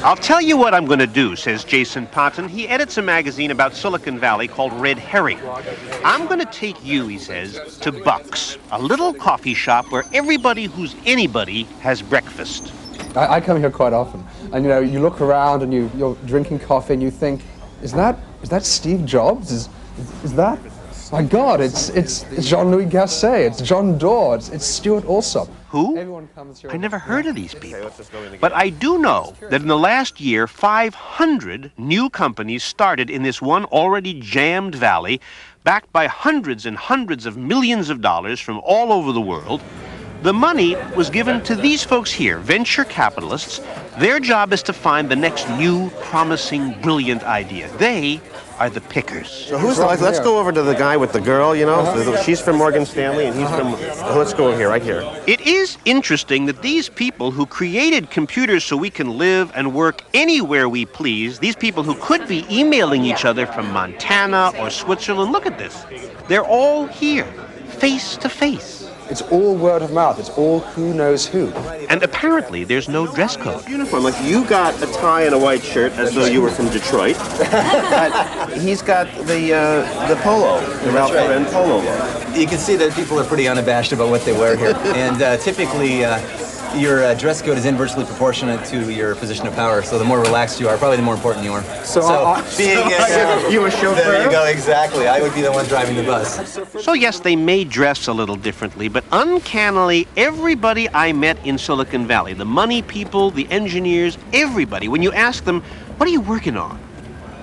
I'll tell you what I'm going to do, says Jason Ponton. He edits a magazine about Silicon Valley called Red Herring. I'm going to take you, he says, to Buck's, a little coffee shop where everybody who's anybody has breakfast. I come here quite often, and you look around and you're drinking coffee and you think, is that Steve Jobs? Is that? My God, it's Jean-Louis Gasset, it's John Doerr, it's Stuart Alsop. Who? I never heard of these people. But I do know that in the last year, 500 new companies started in this one already jammed valley, backed by hundreds and hundreds of millions of dollars from all over the world. The money was given to these folks here, venture capitalists. Their job is to find the next new, promising, brilliant idea. They are the pickers. So who's let's go over to the guy with the girl, She's from Morgan Stanley, and he's from... Let's go over here, right here. It is interesting that these people who created computers so we can live and work anywhere we please, these people who could be emailing each other from Montana or Switzerland, look at this. They're all here, face to face. It's all word of mouth. It's all who knows who. And apparently there's no dress code. Uniform, like you got a tie and a white shirt as though you were from Detroit. He's got the polo, the Ralph Lauren polo look. You can see that people are pretty unabashed about what they wear here. And typically your dress code is inversely proportionate to your position of power. So the more relaxed you are, probably the more important you are. So being you a chauffeur? There you go, exactly. I would be the one driving the bus. So yes, they may dress a little differently, but uncannily, everybody I met in Silicon Valley, the money people, the engineers, everybody, when you ask them, what are you working on?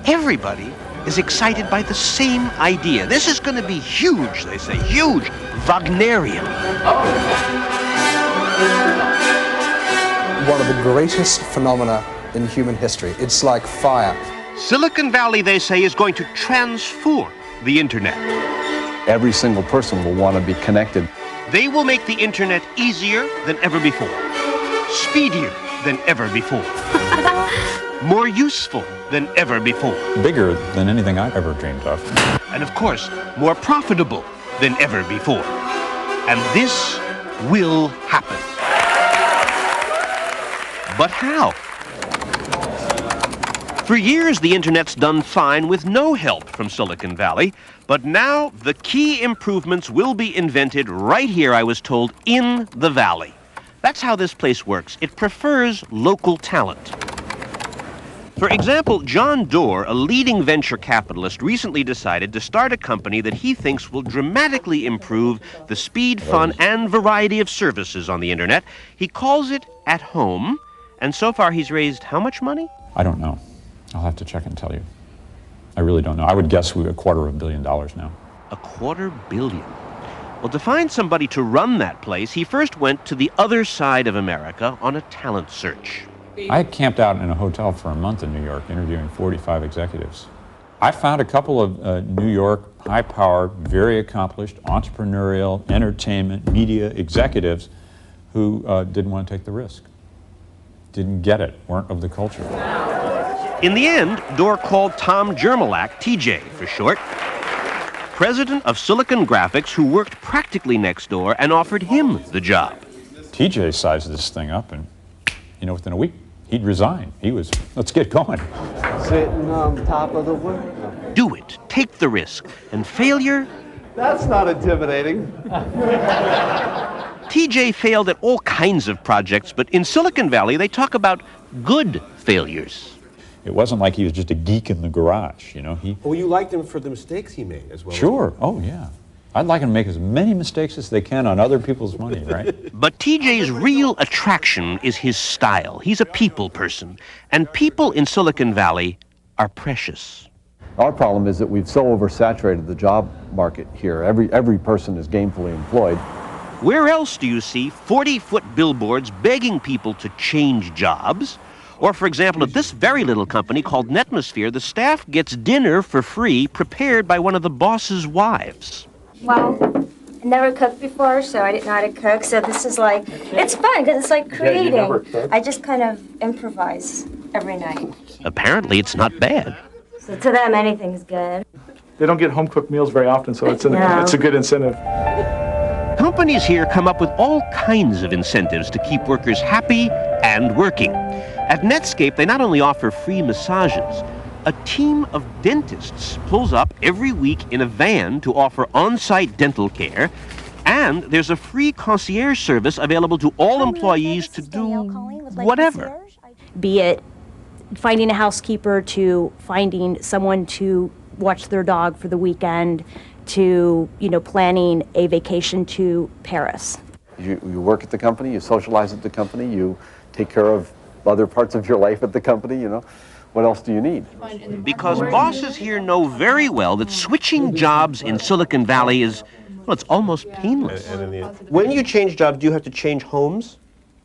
Everybody is excited by the same idea. This is going to be huge, they say, huge, Wagnerian. One of the greatest phenomena in human history. It's like fire. Silicon Valley, they say, is going to transform the internet. Every single person will want to be connected. They will make the internet easier than ever before, speedier than ever before, more useful than ever before. Bigger than anything I've ever dreamed of. And of course, more profitable than ever before. And this will happen. But how? For years, the internet's done fine with no help from Silicon Valley, but now the key improvements will be invented right here, I was told, in the valley. That's how this place works. It prefers local talent. For example, John Doerr, a leading venture capitalist, recently decided to start a company that he thinks will dramatically improve the speed, fun, and variety of services on the internet. He calls it At Home. And so far, he's raised how much money? I don't know. I'll have to check and tell you. I really don't know. I would guess we're $250 million now. $250 million. Well, to find somebody to run that place, he first went to the other side of America on a talent search. I camped out in a hotel for a month in New York, interviewing 45 executives. I found a couple of New York, high-powered, very accomplished, entrepreneurial, entertainment, media executives who didn't want to take the risk. Didn't get it, weren't of the culture. In the end, Doerr called Tom Jermalack, TJ for short, president of Silicon Graphics, who worked practically next door, and offered him the job. TJ sized this thing up, and within a week, he'd resign. He was, let's get going. Sitting on top of the window. Do it, take the risk, and failure? That's not intimidating. TJ failed at all kinds of projects, but in Silicon Valley, they talk about good failures. It wasn't like he was just a geek in the garage, Well, you liked him for the mistakes he made as well. Sure, oh yeah. I'd like him to make as many mistakes as they can on other people's money, right? But TJ's real attraction is his style. He's a people person, and people in Silicon Valley are precious. Our problem is that we've so oversaturated the job market here. Every person is gainfully employed. Where else do you see 40-foot billboards begging people to change jobs? Or, for example, at this very little company called Netmosphere, the staff gets dinner for free prepared by one of the boss's wives. Well, I never cooked before, so I didn't know how to cook. So this is like, it's fun because it's like creating. I just kind of improvise every night. Apparently, it's not bad. So to them, anything's good. They don't get home-cooked meals very often, so it's a good incentive. Companies here come up with all kinds of incentives to keep workers happy and working. At Netscape, they not only offer free massages, a team of dentists pulls up every week in a van to offer on-site dental care, and there's a free concierge service available to all employees to do whatever. Be it finding a housekeeper, to finding someone to watch their dog for the weekend, to, planning a vacation to Paris. You work at the company, you socialize at the company, you take care of other parts of your life at the company, What else do you need? Because bosses here know very well that switching jobs in Silicon Valley is, well, it's almost painless. When you change jobs, do you have to change homes?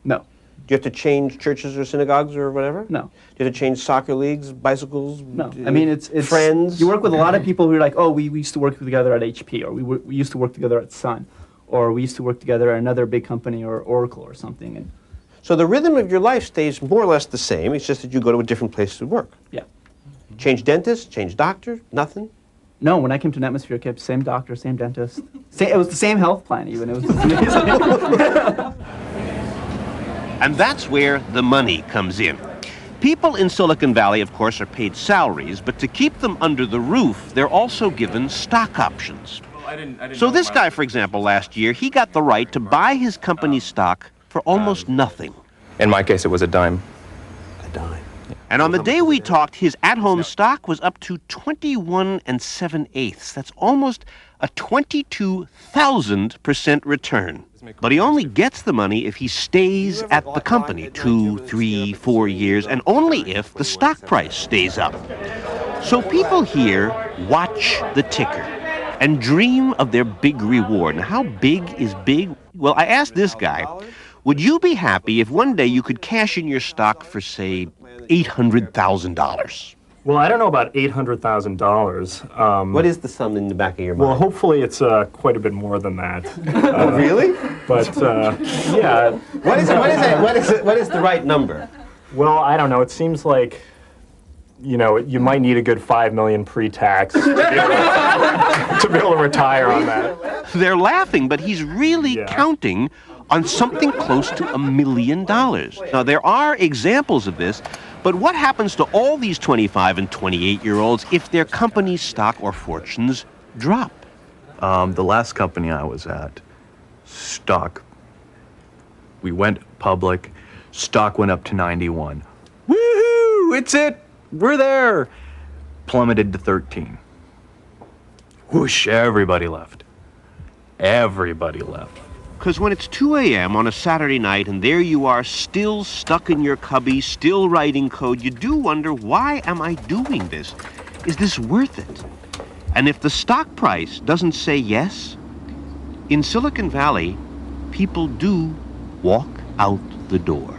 No. Do you have to change churches or synagogues or whatever? No. Do you have to change soccer leagues, bicycles? No. I mean, it's friends. You work with a lot of people who are like, oh, we used to work together at HP, or we used to work together at Sun, or we used to work together at another big company, or Oracle, or something. And so the rhythm of your life stays more or less the same. It's just that you go to a different place to work. Yeah. Change dentist, change doctor, nothing? No, when I came to Netmosphere, I kept same doctor, same dentist. It was the same health plan, even. It was just amazing. And that's where the money comes in. People in Silicon Valley, of course, are paid salaries, but to keep them under the roof, they're also given stock options. So this guy, for example, last year, he got the right to buy his company's stock for almost nothing. In my case, it was a dime. A dime. And on the day we talked, his at-home stock was up to 21 7/8. That's almost a 22,000% return. But he only gets the money if he stays at the company 2, 3, 4 years, and only if the stock price stays up. So people here watch the ticker and dream of their big reward. And how big is big? Well, I asked this guy, would you be happy if one day you could cash in your stock for, say, $800,000? Well, I don't know about $800,000. What is the sum in the back of your mind? Well, hopefully it's quite a bit more than that. Oh, really? But, yeah. What is the right number? Well, I don't know. It seems like, you might need a good $5 million pre-tax to be able to retire on that. They're laughing, but he's really counting on something close to $1 million. Now, there are examples of this, but what happens to all these 25 and 28-year-olds if their company's stock or fortunes drop? The last company I was at, we went public, stock went up to 91. Woohoo! It's it! We're there! Plummeted to 13. Whoosh, everybody left. Everybody left. Because when it's 2 a.m. on a Saturday night and there you are still stuck in your cubby, still writing code, you do wonder, why am I doing this? Is this worth it? And if the stock price doesn't say yes, in Silicon Valley, people do walk out the door.